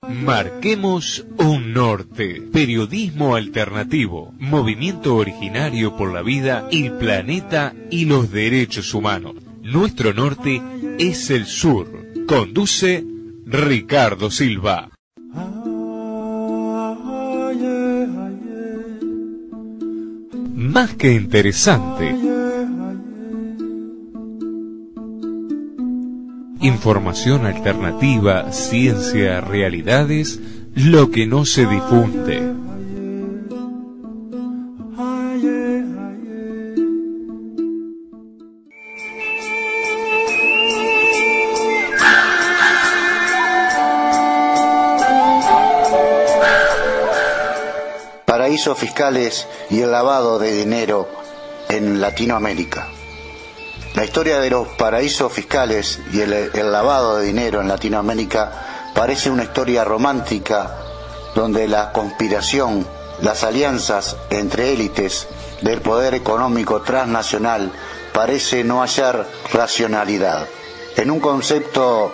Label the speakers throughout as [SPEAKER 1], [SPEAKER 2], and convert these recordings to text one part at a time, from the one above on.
[SPEAKER 1] Marquemos un norte. Periodismo alternativo. Movimiento originario por la vida, el planeta y los derechos humanos. Nuestro norte es el sur. Conduce Ricardo Silva. Más que interesante. Información alternativa, ciencia, realidades, lo que no se difunde.
[SPEAKER 2] Paraísos fiscales y el lavado de dinero en Latinoamérica. La historia de los paraísos fiscales y el lavado de dinero en Latinoamérica parece una historia romántica donde la conspiración, las alianzas entre élites del poder económico transnacional parece no hallar racionalidad. En un concepto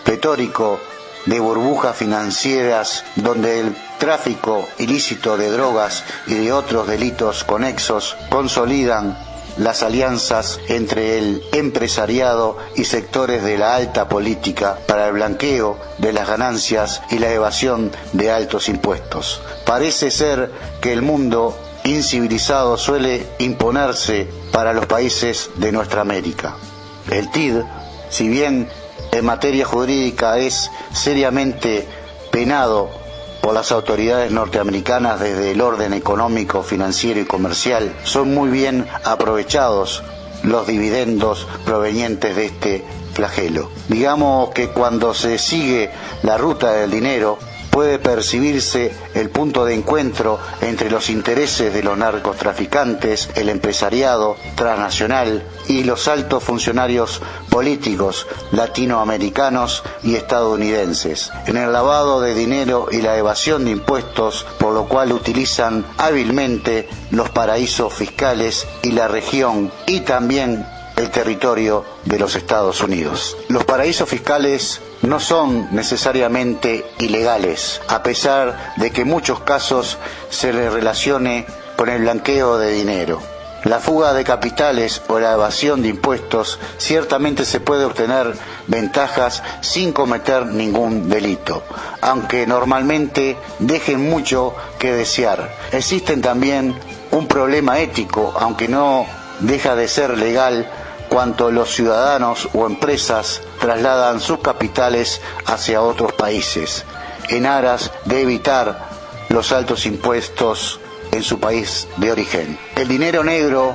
[SPEAKER 2] pletórico de burbujas financieras donde el tráfico ilícito de drogas y de otros delitos conexos consolidan las alianzas entre el empresariado y sectores de la alta política para el blanqueo de las ganancias y la evasión de altos impuestos. Parece ser que el mundo incivilizado suele imponerse para los países de nuestra América. El TID, si bien en materia jurídica es seriamente penado por las autoridades norteamericanas desde el orden económico, financiero y comercial, son muy bien aprovechados los dividendos provenientes de este flagelo. Digamos que cuando se sigue la ruta del dinero, puede percibirse el punto de encuentro entre los intereses de los narcotraficantes, el empresariado transnacional y los altos funcionarios políticos latinoamericanos y estadounidenses, en el lavado de dinero y la evasión de impuestos, por lo cual utilizan hábilmente los paraísos fiscales y la región y también el territorio de los Estados Unidos. Los paraísos fiscales no son necesariamente ilegales, a pesar de que en muchos casos se les relacione con el blanqueo de dinero. La fuga de capitales o la evasión de impuestos ciertamente se puede obtener ventajas sin cometer ningún delito, aunque normalmente dejen mucho que desear. Existen también un problema ético, aunque no deja de ser legal, cuanto los ciudadanos o empresas trasladan sus capitales hacia otros países, en aras de evitar los altos impuestos en su país de origen. El dinero negro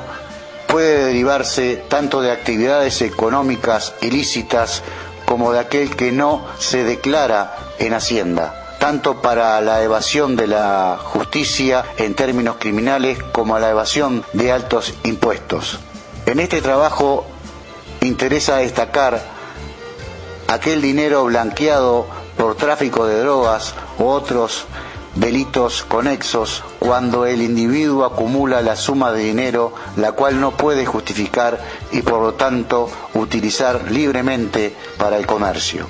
[SPEAKER 2] puede derivarse tanto de actividades económicas ilícitas como de aquel que no se declara en Hacienda, tanto para la evasión de la justicia en términos criminales como la evasión de altos impuestos. En este trabajo interesa destacar aquel dinero blanqueado por tráfico de drogas u otros delitos conexos cuando el individuo acumula la suma de dinero la cual no puede justificar y por lo tanto utilizar libremente para el comercio.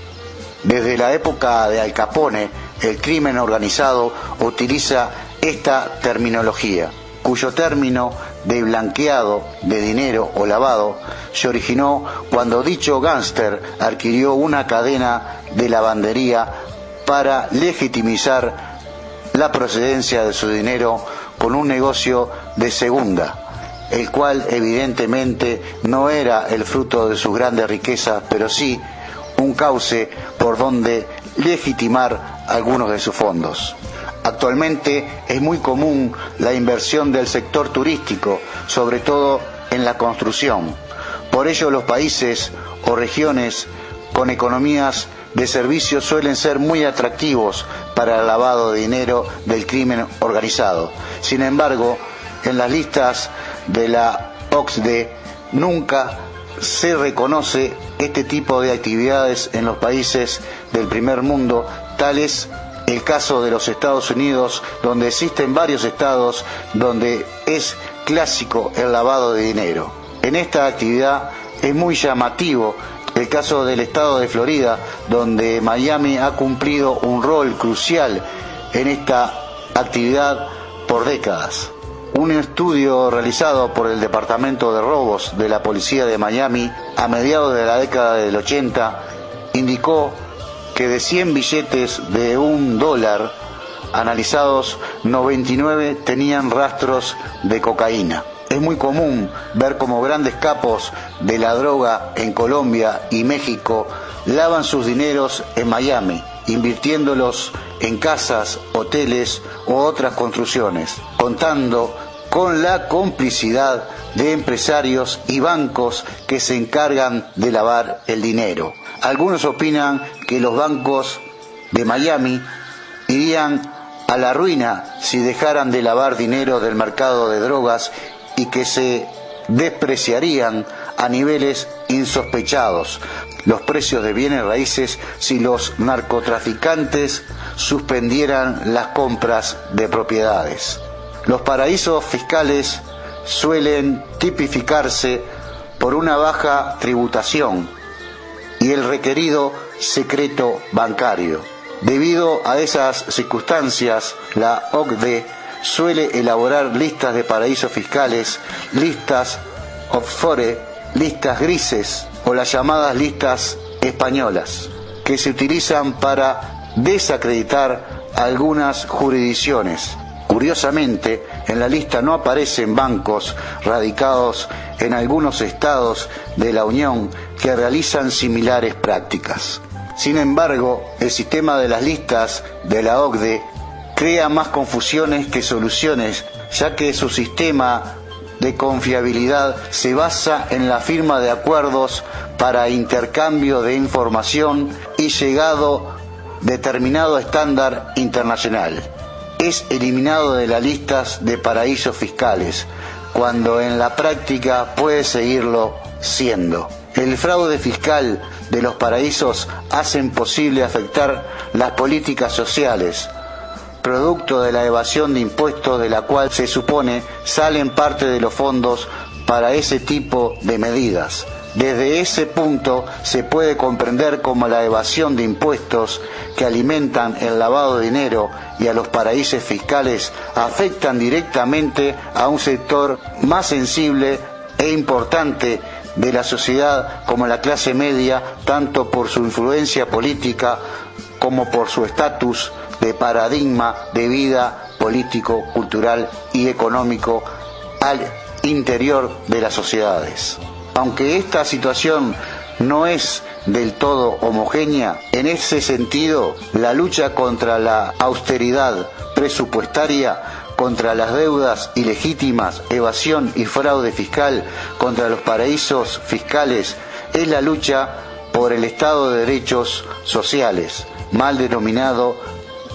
[SPEAKER 2] Desde la época de Al Capone, el crimen organizado utiliza esta terminología, cuyo término de blanqueado de dinero o lavado se originó cuando dicho gángster adquirió una cadena de lavandería para legitimizar la procedencia de su dinero con un negocio de segunda, el cual evidentemente no era el fruto de sus grandes riquezas, pero sí un cauce por donde legitimar algunos de sus fondos. Actualmente es muy común la inversión del sector turístico, sobre todo en la construcción. Por ello los países o regiones con economías de servicios suelen ser muy atractivos para el lavado de dinero del crimen organizado. Sin embargo, en las listas de la OCDE nunca se reconoce este tipo de actividades en los países del primer mundo, tales el caso de los Estados Unidos, donde existen varios estados donde es clásico el lavado de dinero. En esta actividad es muy llamativo el caso del estado de Florida, donde Miami ha cumplido un rol crucial en esta actividad por décadas. Un estudio realizado por el Departamento de Robos de la Policía de Miami a mediados de la década del 80 indicó que de 100 billetes de $1 analizados, 99 tenían rastros de cocaína. Es muy común ver cómo grandes capos de la droga en Colombia y México lavan sus dineros en Miami, invirtiéndolos en casas, hoteles u otras construcciones, contando con la complicidad de empresarios y bancos que se encargan de lavar el dinero. Algunos opinan que los bancos de Miami irían a la ruina si dejaran de lavar dinero del mercado de drogas y que se despreciarían a niveles insospechados los precios de bienes raíces si los narcotraficantes suspendieran las compras de propiedades. Los paraísos fiscales suelen tipificarse por una baja tributación y el requerido secreto bancario. Debido a esas circunstancias, la OCDE suele elaborar listas de paraísos fiscales, listas offshore, listas grises o las llamadas listas españolas, que se utilizan para desacreditar algunas jurisdicciones. Curiosamente, en la lista no aparecen bancos radicados en algunos estados de la Unión que realizan similares prácticas. Sin embargo, el sistema de las listas de la OCDE crea más confusiones que soluciones, ya que su sistema de confiabilidad se basa en la firma de acuerdos para intercambio de información y llegado determinado estándar internacional. Es eliminado de las listas de paraísos fiscales, cuando en la práctica puede seguirlo siendo. El fraude fiscal de los paraísos hacen posible afectar las políticas sociales, producto de la evasión de impuestos de la cual se supone salen parte de los fondos para ese tipo de medidas. Desde ese punto se puede comprender cómo la evasión de impuestos que alimentan el lavado de dinero y a los paraísos fiscales afectan directamente a un sector más sensible e importante de la sociedad como la clase media, tanto por su influencia política como por su estatus de paradigma de vida político, cultural y económico al interior de las sociedades. Aunque esta situación no es del todo homogénea, en ese sentido, la lucha contra la austeridad presupuestaria, contra las deudas ilegítimas, evasión y fraude fiscal, contra los paraísos fiscales, es la lucha por el Estado de Derechos Sociales, mal denominado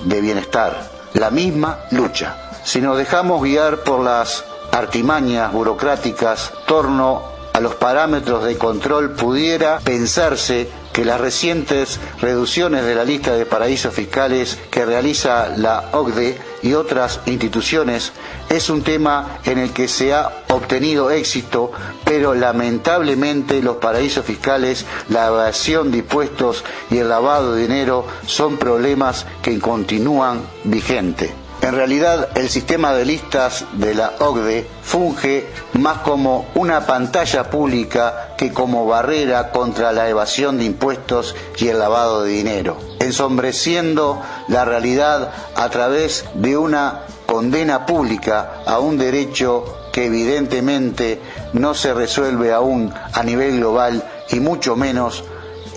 [SPEAKER 2] de bienestar. La misma lucha. Si nos dejamos guiar por las artimañas burocráticas torno a los parámetros de control, pudiera pensarse que las recientes reducciones de la lista de paraísos fiscales que realiza la OCDE y otras instituciones es un tema en el que se ha obtenido éxito, pero lamentablemente los paraísos fiscales, la evasión de impuestos y el lavado de dinero son problemas que continúan vigentes. En realidad, el sistema de listas de la OCDE funge más como una pantalla pública que como barrera contra la evasión de impuestos y el lavado de dinero, ensombreciendo la realidad a través de una condena pública a un derecho que evidentemente no se resuelve aún a nivel global y mucho menos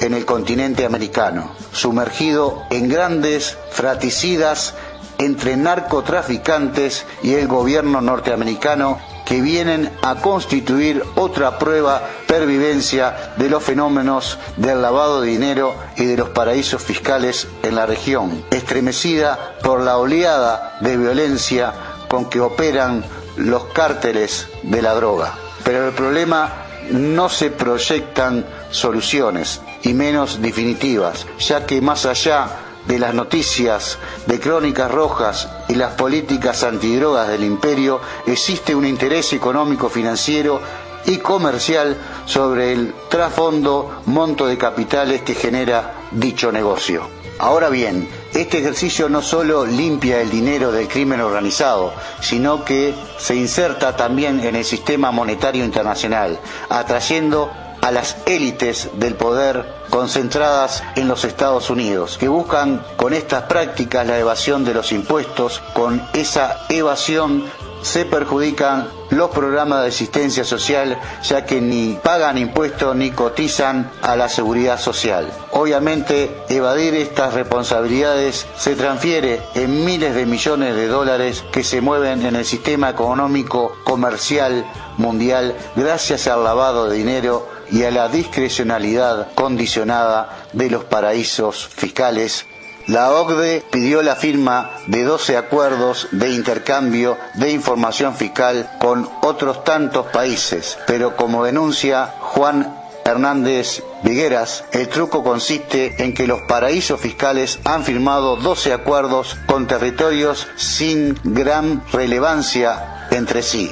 [SPEAKER 2] en el continente americano, sumergido en grandes fratricidas entre narcotraficantes y el gobierno norteamericano, que vienen a constituir otra prueba pervivencia de los fenómenos del lavado de dinero y de los paraísos fiscales en la región, estremecida por la oleada de violencia con que operan los cárteles de la droga. Pero el problema no se proyectan soluciones, y menos definitivas, ya que más allá de las noticias de crónicas rojas y las políticas antidrogas del imperio, existe un interés económico financiero y comercial sobre el trasfondo monto de capitales que genera dicho negocio. Ahora bien, este ejercicio no solo limpia el dinero del crimen organizado, sino que se inserta también en el sistema monetario internacional, atrayendo a las élites del poder concentradas en los Estados Unidos, que buscan con estas prácticas la evasión de los impuestos. Con esa evasión se perjudican los programas de asistencia social, ya que ni pagan impuestos ni cotizan a la seguridad social. Obviamente, evadir estas responsabilidades se transfiere en miles de millones de dólares que se mueven en el sistema económico comercial mundial gracias al lavado de dinero y a la discrecionalidad condicionada de los paraísos fiscales. La OCDE pidió la firma de 12 acuerdos de intercambio de información fiscal con otros tantos países, pero como denuncia Juan Hernández Vigueras, el truco consiste en que los paraísos fiscales han firmado 12 acuerdos con territorios sin gran relevancia entre sí,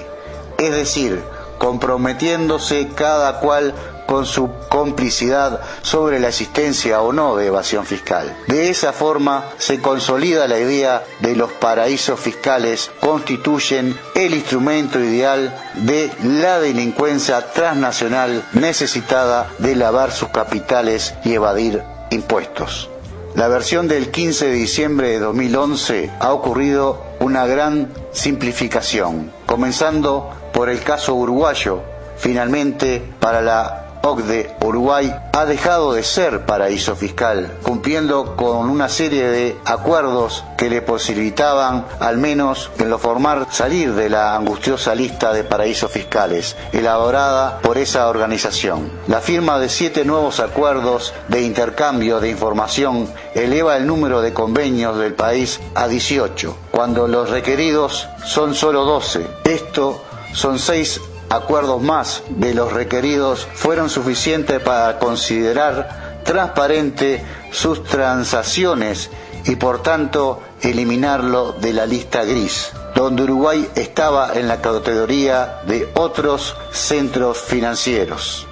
[SPEAKER 2] es decir, comprometiéndose cada cual con su complicidad sobre la existencia o no de evasión fiscal. De esa forma se consolida la idea de los paraísos fiscales constituyen el instrumento ideal de la delincuencia transnacional necesitada de lavar sus capitales y evadir impuestos. La versión del 15 de diciembre de 2011 ha ocurrido una gran simplificación, comenzando por el caso uruguayo. Finalmente, para la OCDE, Uruguay ha dejado de ser paraíso fiscal, cumpliendo con una serie de acuerdos que le posibilitaban, al menos en lo formal, salir de la angustiosa lista de paraísos fiscales, elaborada por esa organización. La firma de 7 nuevos acuerdos de intercambio de información eleva el número de convenios del país a 18, cuando los requeridos son solo 12. Esto son 6 acuerdos más de los requeridos fueron suficientes para considerar transparente sus transacciones y por tanto eliminarlo de la lista gris, donde Uruguay estaba en la categoría de otros centros financieros.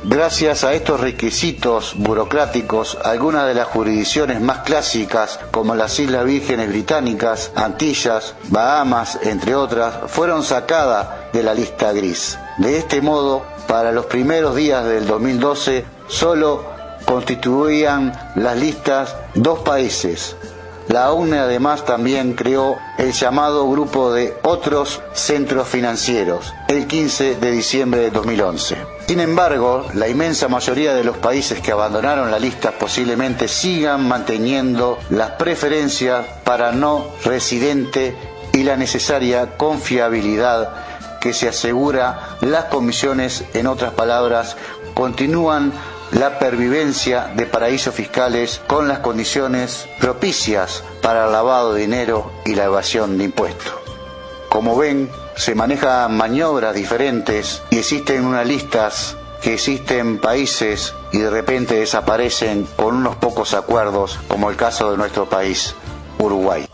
[SPEAKER 2] Gracias a estos requisitos burocráticos, algunas de las jurisdicciones más clásicas, como las Islas Vírgenes Británicas, Antillas, Bahamas, entre otras, fueron sacadas de la lista gris. De este modo, para los primeros días del 2012, solo constituían las listas 2 países. La ONU además también creó el llamado Grupo de Otros Centros Financieros, el 15 de diciembre de 2011. Sin embargo, la inmensa mayoría de los países que abandonaron la lista posiblemente sigan manteniendo las preferencias para no residente y la necesaria confiabilidad que se asegura las comisiones. En otras palabras, continúan la pervivencia de paraísos fiscales con las condiciones propicias para el lavado de dinero y la evasión de impuestos. Como ven, se manejan maniobras diferentes y existen unas listas que existen países y de repente desaparecen con unos pocos acuerdos, como el caso de nuestro país, Uruguay.